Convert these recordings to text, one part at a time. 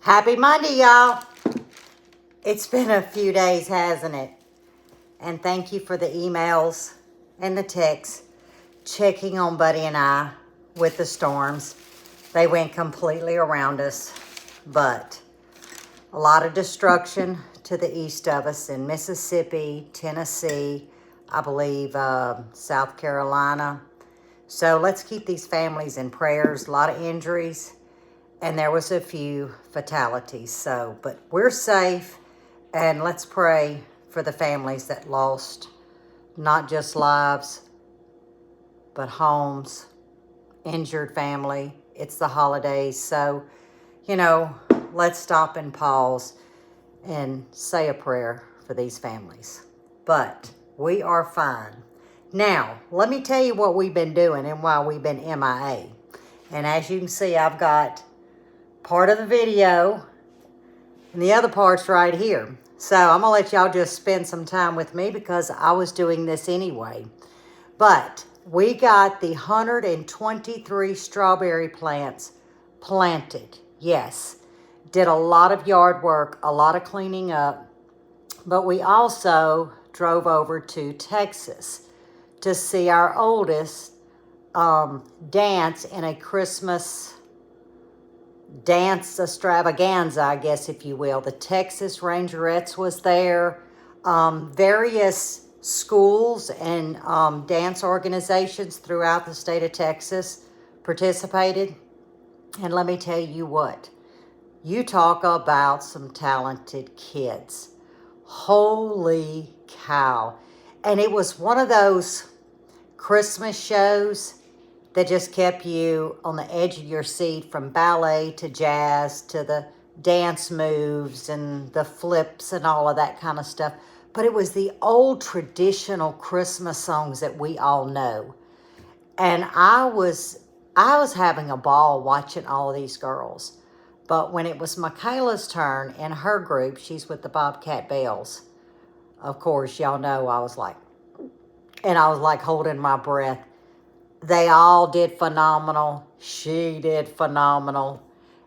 Happy Monday, y'all. It's been a few days, hasn't it? And thank you for the emails and the texts checking on Buddy and I with the storms. They went completely around us, but a lot of destruction to the east of us in Mississippi, Tennessee, I believe South Carolina. So let's keep these families in prayers. A lot of injuries. And there was a few fatalities. So, but we're safe, and let's pray for the families that lost not just lives, but homes, injured family. It's the holidays. So, let's stop and pause and say a prayer for these families. But we are fine. Now, let me tell you what we've been doing and why we've been MIA. And as you can see, I've got part of the video and the other part's right here. So I'm gonna let y'all just spend some time with me because I was doing this anyway. But we got the 123 strawberry plants planted. Yes, did a lot of yard work, a lot of cleaning up, but we also drove over to Texas to see our oldest dance in a Christmas dance extravaganza, I guess, if you will. The Texas Rangerettes was there. Various schools and dance organizations throughout the state of Texas participated. And let me tell you what, you talk about some talented kids. Holy cow. And it was one of those Christmas shows that just kept you on the edge of your seat, from ballet to jazz to the dance moves and the flips and all of that kind of stuff. But it was the old traditional Christmas songs that we all know. And I was having a ball watching all of these girls. But when it was Michaela's turn in her group, she's with the Bobcat Bells. Of course, y'all know I was like holding my breath. They all did phenomenal. She did phenomenal.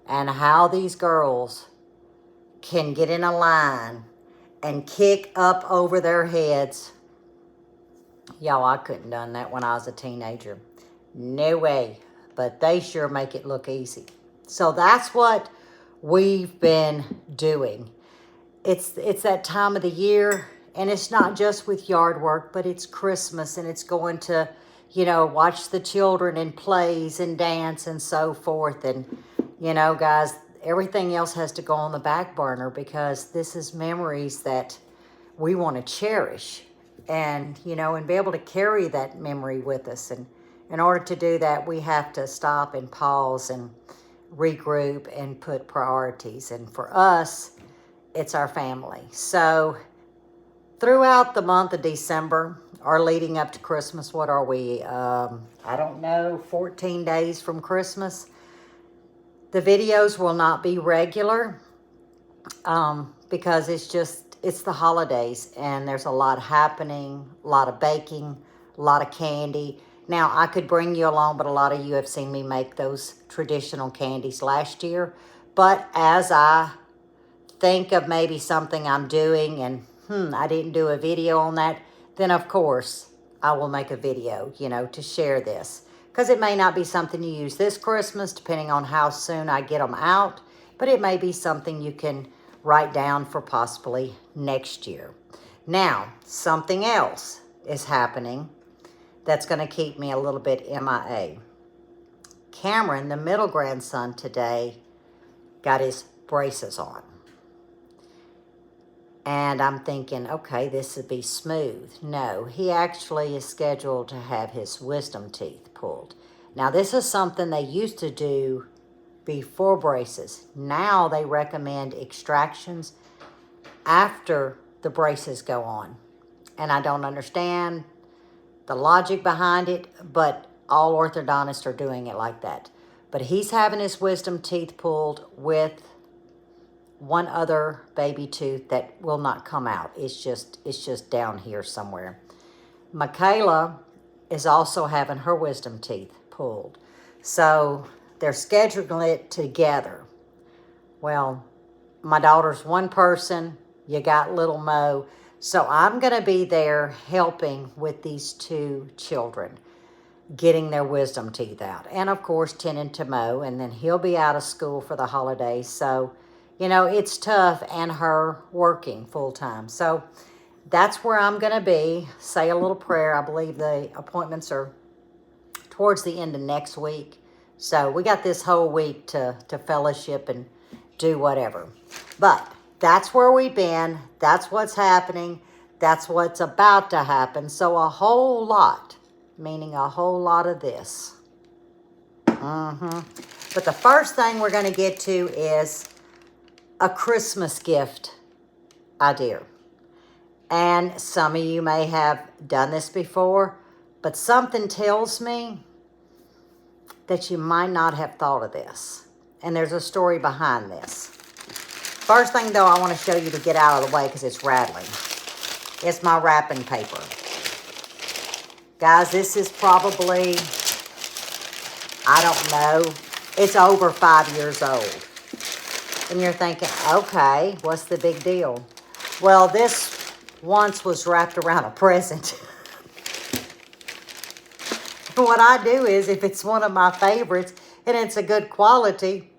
And how these girls can get in a line and kick up over their heads. Y'all, I couldn't done that when I was a teenager. No way. But they sure make it look easy. So that's what we've been doing. It's that time of the year, and it's not just with yard work, but it's Christmas, and it's going to watch the children in plays and dance and so forth. And, guys, everything else has to go on the back burner because this is memories that we want to cherish and, and be able to carry that memory with us. And in order to do that, we have to stop and pause and regroup and put priorities. And for us, it's our family. So throughout the month of December, or leading up to Christmas, what are we? I don't know, 14 days from Christmas. The videos will not be regular because it's the holidays and there's a lot happening, a lot of baking, a lot of candy. Now, I could bring you along, but a lot of you have seen me make those traditional candies last year. But as I think of maybe something I'm doing and I didn't do a video on that, then of course I will make a video, to share this. Because it may not be something you use this Christmas, depending on how soon I get them out, but it may be something you can write down for possibly next year. Now, something else is happening that's going to keep me a little bit MIA. Cameron, the middle grandson today, got his braces on. And I'm thinking, okay, this would be smooth. No, he actually is scheduled to have his wisdom teeth pulled. Now, this is something they used to do before braces. Now they recommend extractions after the braces go on. And I don't understand the logic behind it, but all orthodontists are doing it like that. But he's having his wisdom teeth pulled with one other baby tooth that will not come out. It's just down here somewhere. Michaela is also having her wisdom teeth pulled. So they're scheduling it together. Well, my daughter's one person. You got little Mo. So I'm going to be there helping with these two children, getting their wisdom teeth out. And of course, tending to Mo. And then he'll be out of school for the holidays. So, you know, it's tough, and her working full time. So that's where I'm going to be. Say a little prayer. I believe the appointments are towards the end of next week. So we got this whole week to fellowship and do whatever. But that's where we've been. That's what's happening. That's what's about to happen. So a whole lot, meaning a whole lot of this. But the first thing we're going to get to is a Christmas gift idea. And some of you may have done this before, but something tells me that you might not have thought of this. And there's a story behind this. First thing, though, I want to show you to get out of the way because it's rattling. It's my wrapping paper. Guys, this is probably, I don't know, it's over 5 years old. And you're thinking, okay, what's the big deal? Well, this once was wrapped around a present. What I do is, if it's one of my favorites and it's a good quality,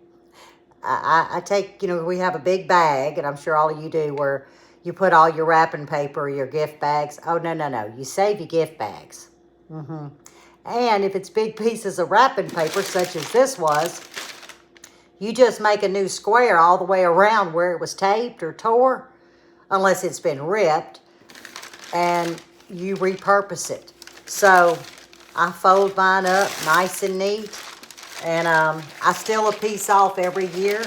I take, you know, we have a big bag, and I'm sure all of you do, where you put all your wrapping paper, your gift bags. Oh, no. You save your gift bags. And if it's big pieces of wrapping paper, such as this was, you just make a new square all the way around where it was taped or tore, unless it's been ripped, and you repurpose it. So I fold mine up nice and neat, and I steal a piece off every year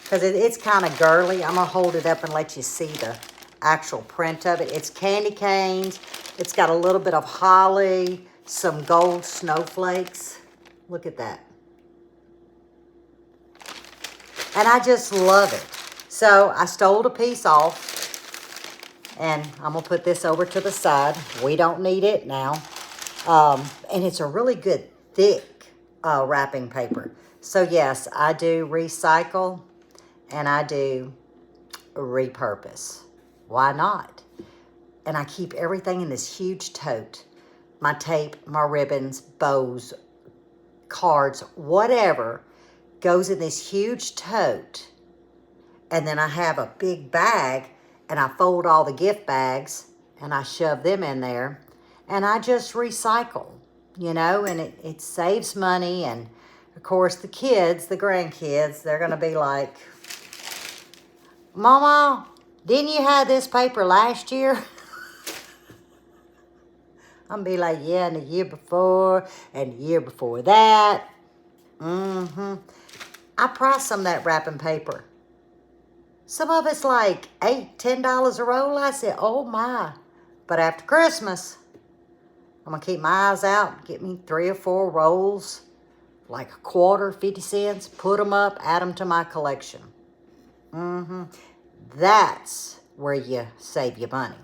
because it's kind of girly. I'm going to hold it up and let you see the actual print of it. It's candy canes. It's got a little bit of holly, some gold snowflakes. Look at that. And I just love it. So I stole a piece off, and I'm going to put this over to the side. We don't need it now. And it's a really good, thick wrapping paper. So, yes, I do recycle, and I do repurpose. Why not? And I keep everything in this huge tote. My tape, my ribbons, bows, cards, whatever goes in this huge tote. And then I have a big bag, and I fold all the gift bags, and I shove them in there. And I just recycle, you know, and it saves money. And, of course, the kids, the grandkids, they're going to be like, Mama, didn't you have this paper last year? I'm going to be like, yeah, and the year before, and the year before that. I price some of that wrapping paper. Some of it's like $8, $10 a roll. I said, oh, my. But after Christmas, I'm going to keep my eyes out, get me 3 or 4 rolls, like a quarter, 50 cents, put them up, add them to my collection. That's where you save your money.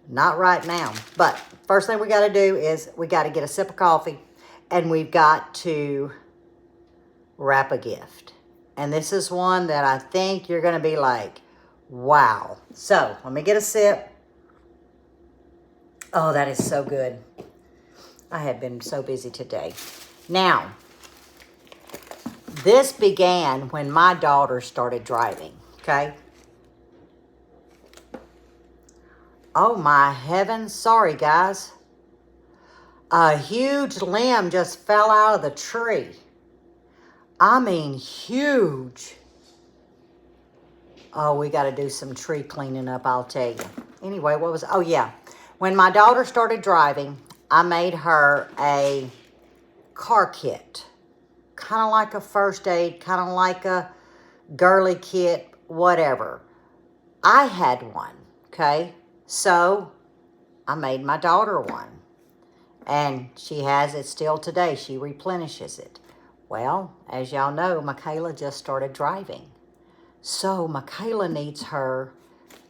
Not right now. But first thing we got to do is we got to get a sip of coffee, and we've got to wrap a gift. And this is one that I think you're going to be like, wow. So let me get a sip. Oh, that is so good. I have been so busy today. Now, this began when my daughter started driving, okay? Oh, my heavens. Sorry, guys. A huge limb just fell out of the tree. I mean, huge. Oh, we got to do some tree cleaning up, I'll tell you. Anyway, what was... Oh, yeah. When my daughter started driving, I made her a car kit. Kind of like a first aid, kind of like a girly kit, whatever. I had one, okay? So I made my daughter one. And she has it still today. She replenishes it. Well, as y'all know, Michaela just started driving. So Michaela needs her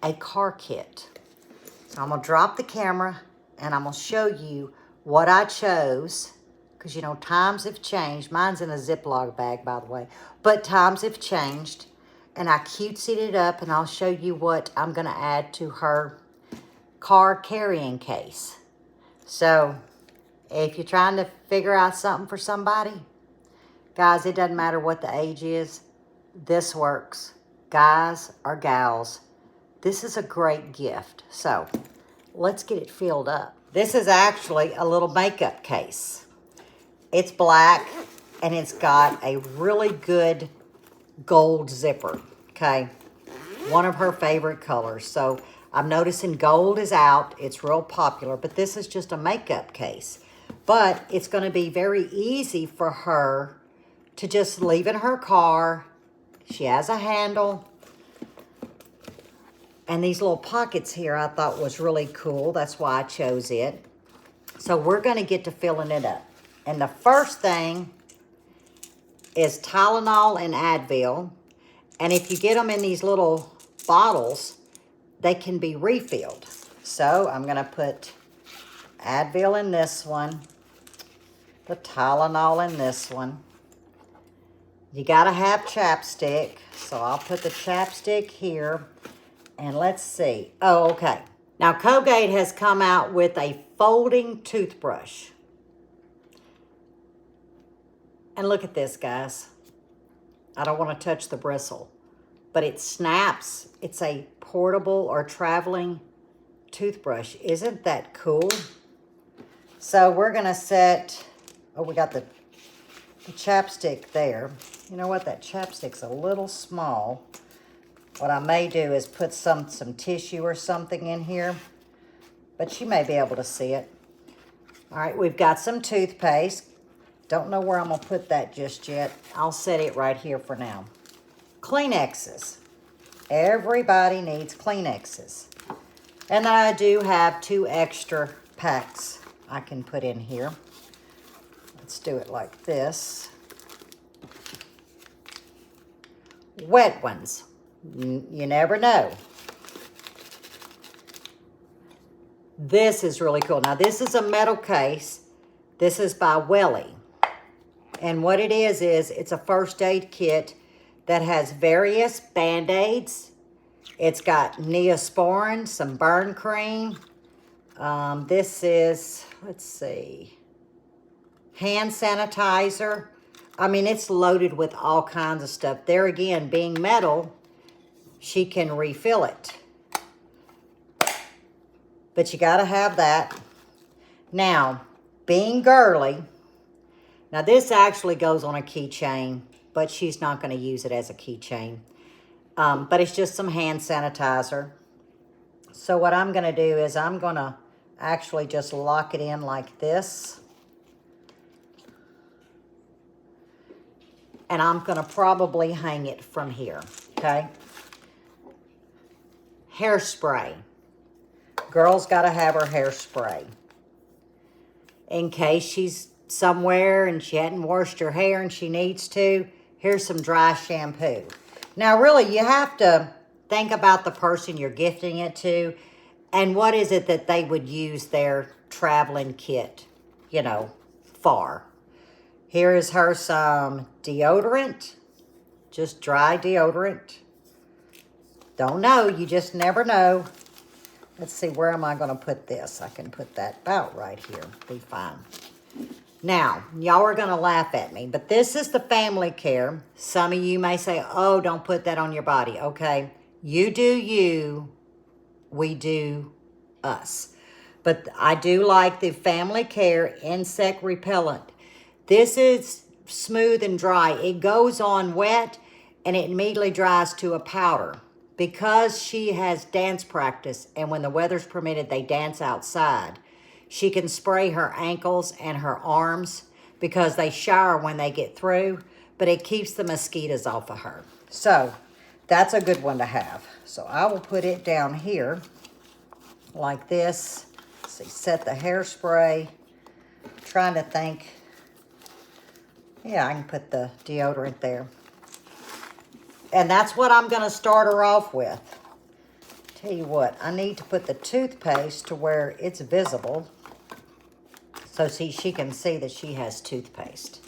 a car kit. So I'm going to drop the camera, and I'm going to show you what I chose, because, you know, times have changed. Mine's in a Ziploc bag, by the way. But times have changed. And I cutesied it up, and I'll show you what I'm going to add to her car carrying case. So, if you're trying to figure out something for somebody, guys, it doesn't matter what the age is. This works. Guys or gals, this is a great gift. So, let's get it filled up. This is actually a little makeup case. It's black, and it's got a really good gold zipper, okay? One of her favorite colors. So, I'm noticing gold is out. It's real popular, but this is just a makeup case. But it's going to be very easy for her to just leave in her car. She has a handle. And these little pockets here I thought was really cool. That's why I chose it. So we're going to get to filling it up. And the first thing is Tylenol and Advil. And if you get them in these little bottles, they can be refilled. So I'm going to put Advil in this one, the Tylenol in this one. You got to have chapstick, so I'll put the chapstick here. And let's see. Oh, okay. Now, Colgate has come out with a folding toothbrush. And look at this, guys. I don't want to touch the bristle, but it snaps. It's a portable or traveling toothbrush. Isn't that cool? So we're going to set, oh, we got the chapstick there. You know what? That chapstick's a little small. What I may do is put some tissue or something in here, but you may be able to see it. All right, we've got some toothpaste. Don't know where I'm going to put that just yet. I'll set it right here for now. Kleenexes. Everybody needs Kleenexes. And then I do have 2 extra packs I can put in here. Let's do it like this. Wet ones. You never know. This is really cool. Now, this is a metal case. This is by Welly. And what it is it's a first aid kit that has various Band-Aids. It's got Neosporin, some burn cream. This is, let's see, hand sanitizer. I mean, it's loaded with all kinds of stuff. There again, being metal, she can refill it. But you got to have that. Now, being girly, now this actually goes on a keychain, but she's not going to use it as a keychain. But it's just some hand sanitizer. So what I'm going to do is I'm going to actually just lock it in like this. And I'm going to probably hang it from here, okay? Hairspray. Girl's got to have her hairspray. In case she's somewhere and she hadn't washed her hair and she needs to, here's some dry shampoo. Now, really, you have to think about the person you're gifting it to and what is it that they would use their traveling kit, you know, for. Here is her some deodorant, just dry deodorant. Don't know, you just never know. Let's see, where am I going to put this? I can put that about right here, be fine. Now, y'all are going to laugh at me, but this is the family care. Some of you may say, oh, don't put that on your body. Okay, you do you, we do us. But I do like the family care insect repellent. This is smooth and dry. It goes on wet and it immediately dries to a powder. Because she has dance practice and when the weather's permitted, they dance outside. She can spray her ankles and her arms because they shower when they get through, but it keeps the mosquitoes off of her. So that's a good one to have. So I will put it down here like this. Let's see, set the hairspray. Trying to think. Yeah, I can put the deodorant there. And that's what I'm going to start her off with. Tell you what, I need to put the toothpaste to where it's visible. So so she can see that she has toothpaste.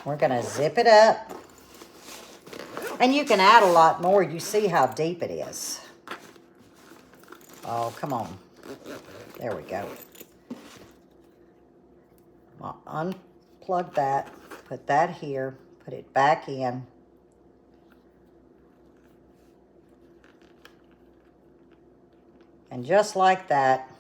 We're going to zip it up. And you can add a lot more. You see how deep it is. Oh, come on. There we go. I'll unplug that. Put that here. Put it back in. And just like that,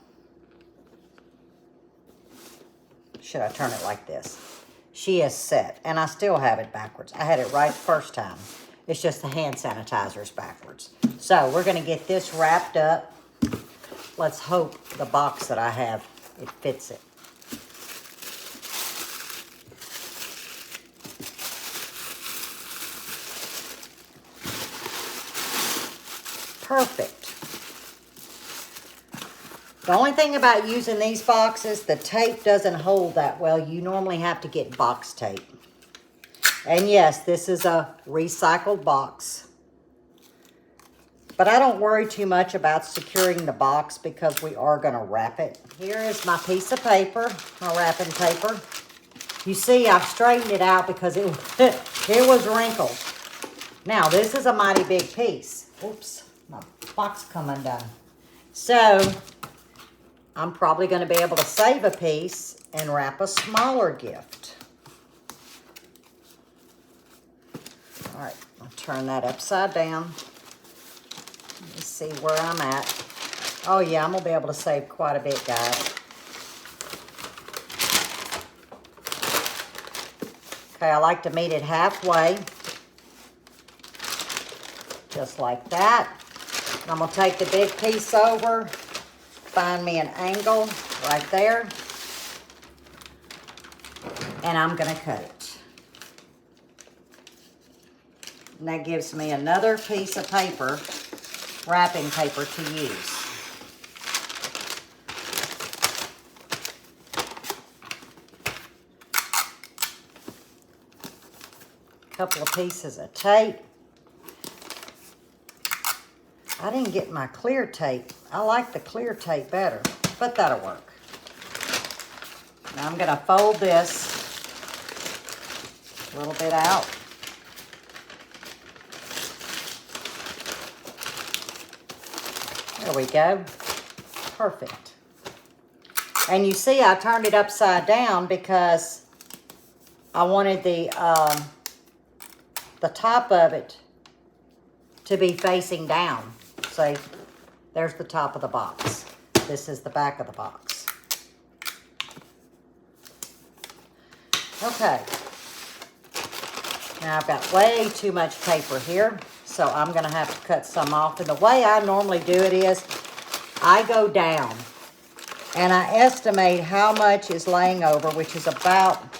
should I turn it like this? She is set. And I still have it backwards. I had it right the first time. It's just the hand sanitizer's backwards. So we're going to get this wrapped up. Let's hope the box that I have, it fits it. Perfect. The only thing about using these boxes, the tape doesn't hold that well. You normally have to get box tape. And yes, this is a recycled box. But I don't worry too much about securing the box because we are going to wrap it. Here is my piece of paper, my wrapping paper. You see, I've straightened it out because it was wrinkled. Now, this is a mighty big piece. Oops, my box come undone. So, I'm probably going to be able to save a piece and wrap a smaller gift. All right, I'll turn that upside down. Let me see where I'm at. Oh yeah, I'm going to be able to save quite a bit, guys. Okay, I like to meet it halfway. Just like that. I'm going to take the big piece over. Find me an angle right there. And I'm going to cut it. And that gives me another piece of paper, wrapping paper to use. A couple of pieces of tape. I didn't get my clear tape. I like the clear tape better, but that'll work. Now I'm going to fold this a little bit out. There we go. Perfect. And you see I turned it upside down because I wanted the top of it to be facing down. See, there's the top of the box. This is the back of the box. Okay. Now I've got way too much paper here, so I'm going to have to cut some off. And the way I normally do it is I go down and I estimate how much is laying over, which is about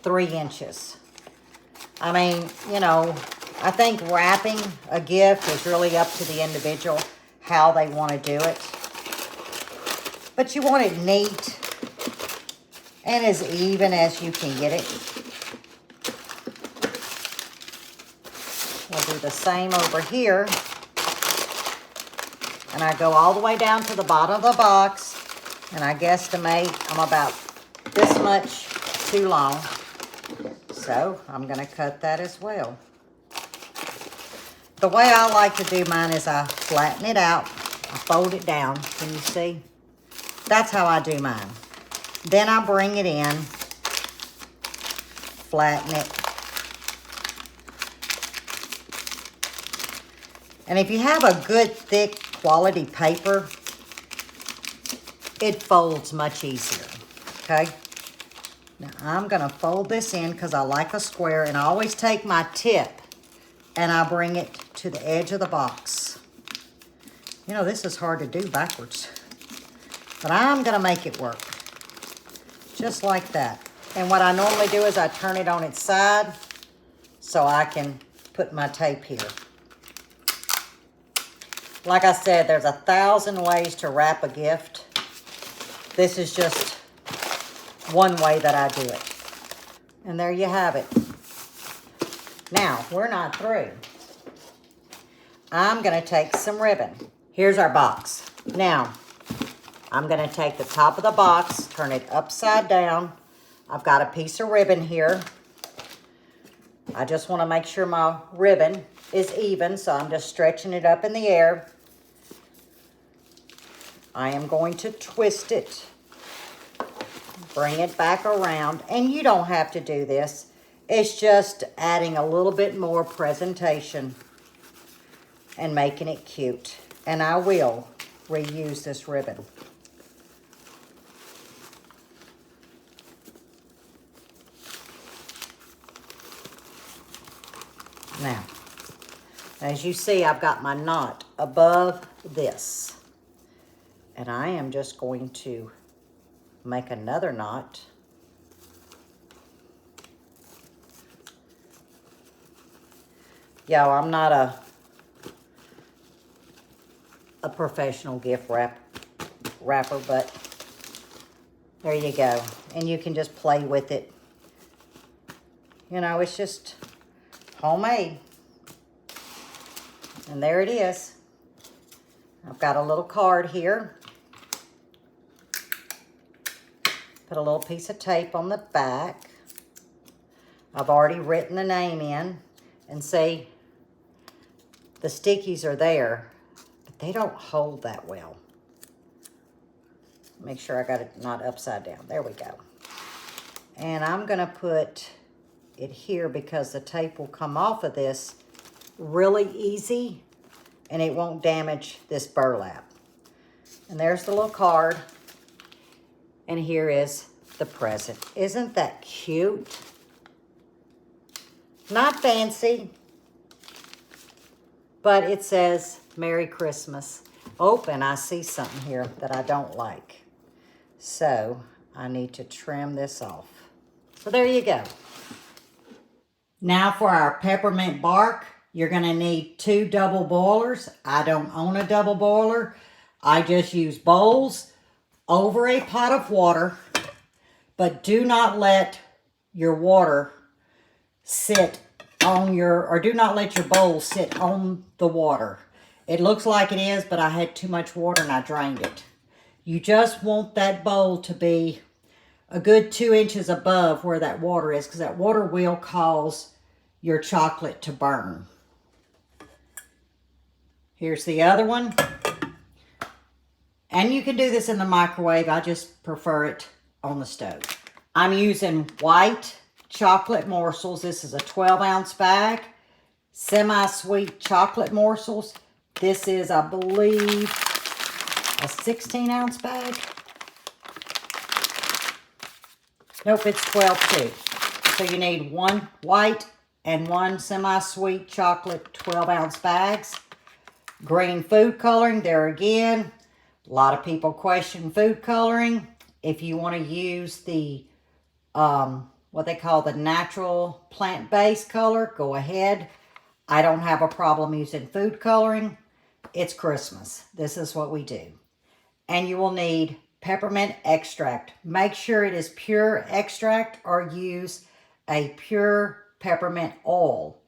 3 inches. I mean, you know, I think wrapping a gift is really up to the individual how they want to do it. But you want it neat and as even as you can get it. We'll do the same over here. And I go all the way down to the bottom of the box. And I guesstimate I'm about this much too long. So I'm going to cut that as well. The way I like to do mine is I flatten it out. I fold it down. Can you see? That's how I do mine. Then I bring it in. Flatten it. And if you have a good, thick, quality paper, it folds much easier. Okay? Now, I'm going to fold this in because I like a square. And I always take my tip and I bring it to the edge of the box. You know, this is hard to do backwards. But I'm going to make it work. Just like that. And what I normally do is I turn it on its side so I can put my tape here. Like I said, there's 1,000 ways to wrap a gift. This is just one way that I do it. And there you have it. Now, we're not through. I'm going to take some ribbon. Here's our box. Now, I'm going to take the top of the box, turn it upside down. I've got a piece of ribbon here. I just want to make sure my ribbon is even, so I'm just stretching it up in the air. I am going to twist it, bring it back around, and you don't have to do this. It's just adding a little bit more presentation and making it cute. And I will reuse this ribbon. Now, as you see, I've got my knot above this. And I am just going to make another knot. Yo, I'm not a professional gift wrapper, but there you go. And you can just play with it. You know, it's just homemade. And there it is. I've got a little card here. Put a little piece of tape on the back. I've already written the name in. And see, the stickies are there, but they don't hold that well. Make sure I got it not upside down. There we go. And I'm going to put it here because the tape will come off of this really easy and it won't damage this burlap. And there's the little card. And here is the present. Isn't that cute? Not fancy, but it says Merry Christmas. Oh, and I see something here that I don't like. So I need to trim this off. So there you go. Now for our peppermint bark, you're going to need 2 double boilers. I don't own a double boiler. I just use bowls over a pot of water, but do not let your water sit on your, or do not let your bowl sit on the water. It looks like it is, but I had too much water and I drained it. You just want that bowl to be a good 2 inches above where that water is, because that water will cause your chocolate to burn. Here's the other one. And you can do this in the microwave. I just prefer it on the stove. I'm using white chocolate morsels. This is a 12-ounce bag. Semi-sweet chocolate morsels. This is, I believe, a 16-ounce bag. Nope, it's 12 too. So you need 1 white and 1 semi-sweet chocolate 12-ounce bags. Green food coloring, there again. A lot of people question food coloring. If you want to use the, what they call the natural plant-based color, go ahead. I don't have a problem using food coloring. It's Christmas. This is what we do. And you will need peppermint extract. Make sure it is pure extract or use a pure peppermint oil,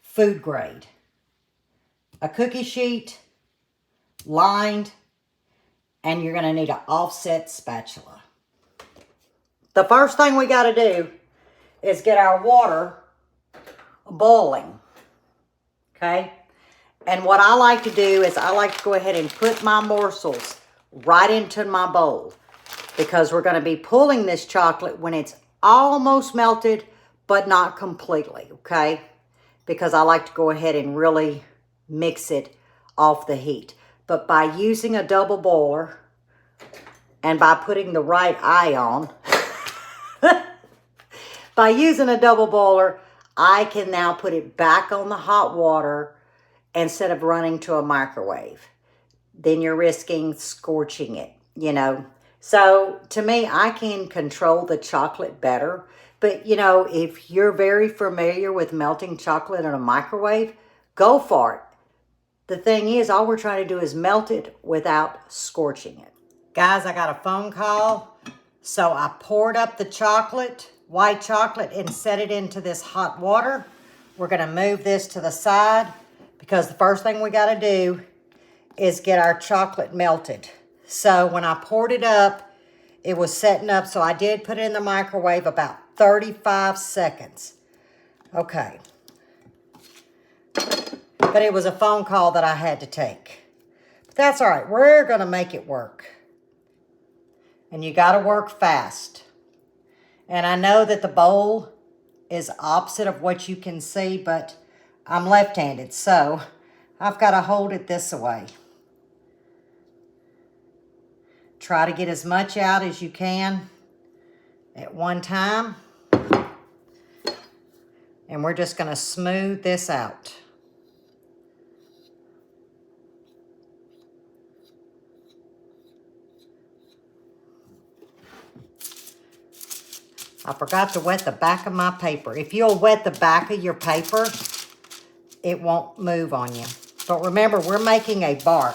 food grade. A cookie sheet, lined, and you're going to need an offset spatula. The first thing we got to do is get our water boiling. Okay? And what I like to do is I like to go ahead and put my morsels right into my bowl, because we're going to be pulling this chocolate when it's almost melted, but not completely. Okay? Because I like to go ahead and really mix it off the heat. But by using a double boiler and by putting the right eye on, by using a double boiler, I can now put it back on the hot water instead of running to a microwave. Then you're risking scorching it, you know. So to me, I can control the chocolate better. But, you know, if you're very familiar with melting chocolate in a microwave, go for it. The thing is, all we're trying to do is melt it without scorching it. Guys, I got a phone call. So I poured up the chocolate, white chocolate, and set it into this hot water. We're going to move this to the side because the first thing we got to do is get our chocolate melted. So when I poured it up, it was setting up. So I did put it in the microwave about 35 seconds. Okay. But it was a phone call that I had to take. But that's all right. We're going to make it work. And you got to work fast. And I know that the bowl is opposite of what you can see, but I'm left-handed, so I've got to hold it this way. Try to get as much out as you can at one time. And we're just going to smooth this out. I forgot to wet the back of my paper. If you'll wet the back of your paper, it won't move on you. But remember, we're making a bark.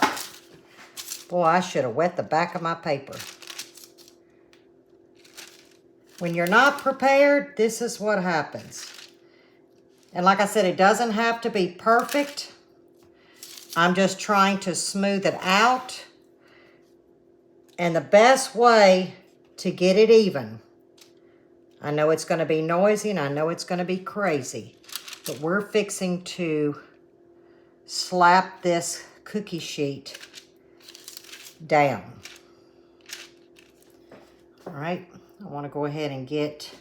Boy, I should have wet the back of my paper. When you're not prepared, this is what happens. And like I said, it doesn't have to be perfect. I'm just trying to smooth it out. And the best way to get it even, I know it's going to be noisy and I know it's going to be crazy, but we're fixing to slap this cookie sheet down. All right, I want to go ahead and get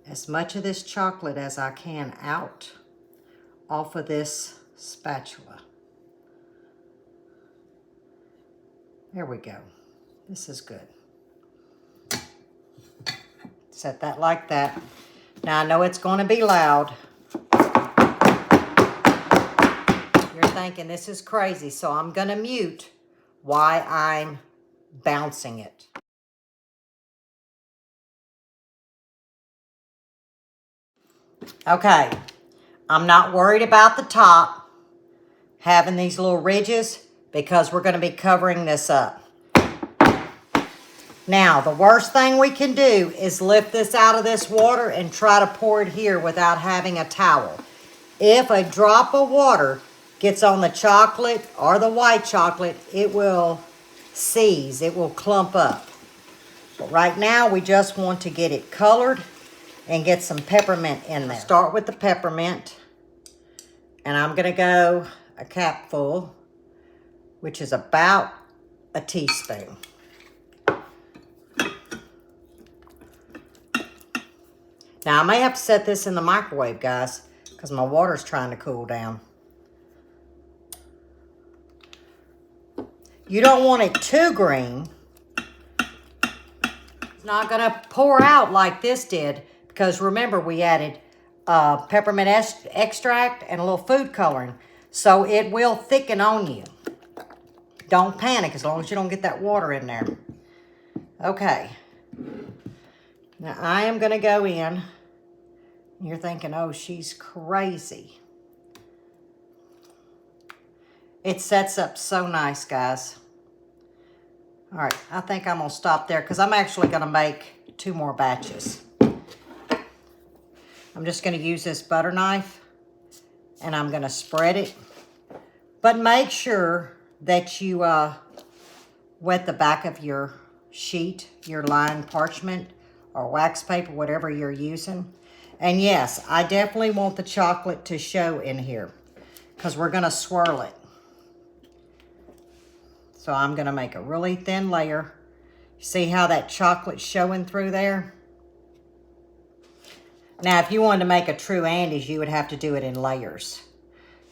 as much of this chocolate as I can out off of this spatula. There we go. This is good. Set that like that. Now I know it's going to be loud. You're thinking this is crazy, so I'm going to mute while I'm bouncing it. Okay, I'm not worried about the top having these little ridges because we're going to be covering this up. Now, the worst thing we can do is lift this out of this water and try to pour it here without having a towel. If a drop of water gets on the chocolate or the white chocolate, it will seize, it will clump up. But right now, we just want to get it colored and get some peppermint in there. Start with the peppermint, and I'm gonna go a capful, which is about a teaspoon. Now, I may have to set this in the microwave, guys, because my water's trying to cool down. You don't want it too green. It's not going to pour out like this did, because remember, we added peppermint extract and a little food coloring, so it will thicken on you. Don't panic as long as you don't get that water in there. Okay. Now, I am going to go in. You're thinking, oh, she's crazy. It sets up so nice, guys. All right, I think I'm going to stop there because I'm actually going to make 2 more batches. I'm just going to use this butter knife, and I'm going to spread it. But make sure that you wet the back of your sheet, your lined parchment or wax paper, whatever you're using. And yes, I definitely want the chocolate to show in here because we're going to swirl it. So I'm going to make a really thin layer. See how that chocolate's showing through there? Now, if you wanted to make a true Andes, you would have to do it in layers.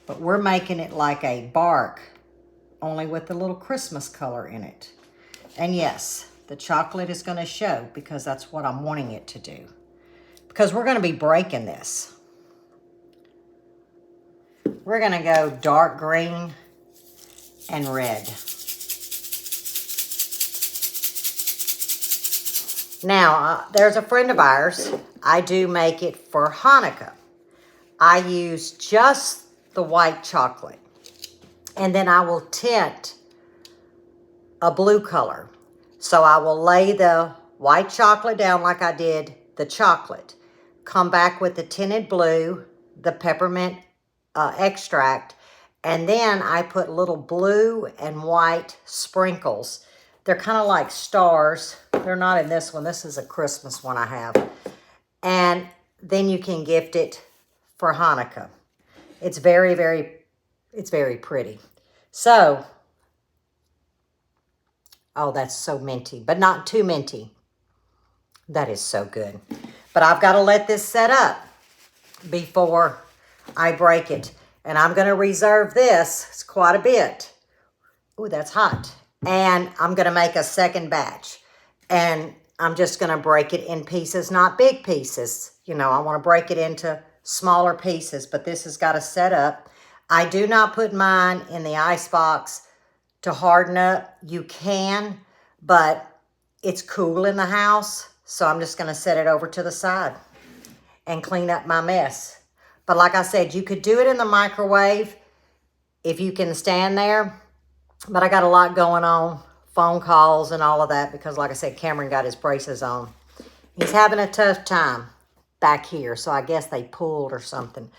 But we're making it like a bark, only with a little Christmas color in it. And yes, the chocolate is going to show because that's what I'm wanting it to do. Because we're going to be breaking this. We're going to go dark green and red. Now, there's a friend of ours. I do make it for Hanukkah. I use just the white chocolate. And then I will tint a blue color. So I will lay the white chocolate down like I did the chocolate. Come back with the tinted blue, the peppermint extract, and then I put little blue and white sprinkles They're kind of like stars. They're not in this one. This is a Christmas one I have. And then you can gift it for Hanukkah. It's very, it's very pretty. So, oh, that's so minty, but not too minty. That is so good. But I've got to let this set up before I break it. And I'm going to reserve this. It's quite a bit. Ooh, that's hot. And I'm going to make a second batch. And I'm just going to break it in pieces, not big pieces. You know, I want to break it into smaller pieces, but this has got to set up. I do not put mine in the ice box to harden up. You can, but it's cool in the house. So I'm just going to set it over to the side and clean up my mess. But like I said, you could do it in the microwave if you can stand there. But I got a lot going on, phone calls and all of that, because like I said, Cameron got his braces on. He's having a tough time back here, so I guess they pulled or something.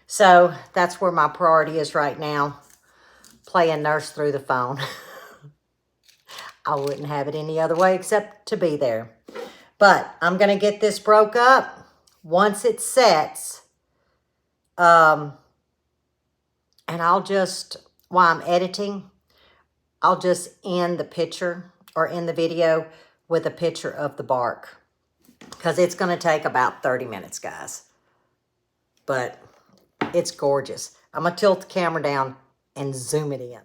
So that's where my priority is right now, playing nurse through the phone. I wouldn't have it any other way except to be there. But I'm going to get this broke up. Once it sets, and I'll just, while I'm editing, I'll just end the picture or end the video with a picture of the bark, because it's going to take about 30 minutes, guys. But it's gorgeous. I'm going to tilt the camera down and zoom it in.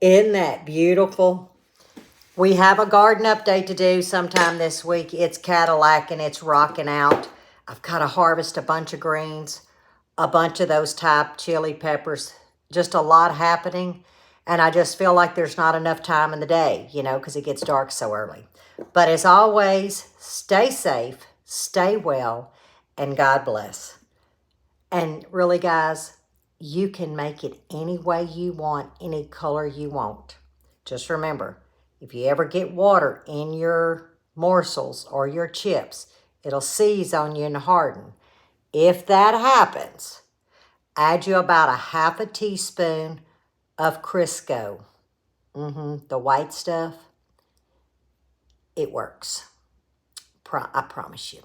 Isn't that beautiful? We have a garden update to do sometime this week. It's Cadillac and it's rocking out. I've got to harvest a bunch of greens, a bunch of those type chili peppers. Just a lot happening. And I just feel like there's not enough time in the day, you know, because it gets dark so early. But as always, stay safe, stay well, and God bless. And really, guys, you can make it any way you want, any color you want. Just remember, if you ever get water in your morsels or your chips, it'll seize on you and harden. If that happens, add you about a half a teaspoon of Crisco. The white stuff. It works. I promise you.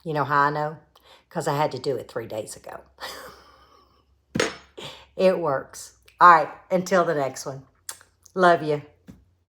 You know how I know? Because I had to do it 3 days ago. It works. All right, until the next one. Love you.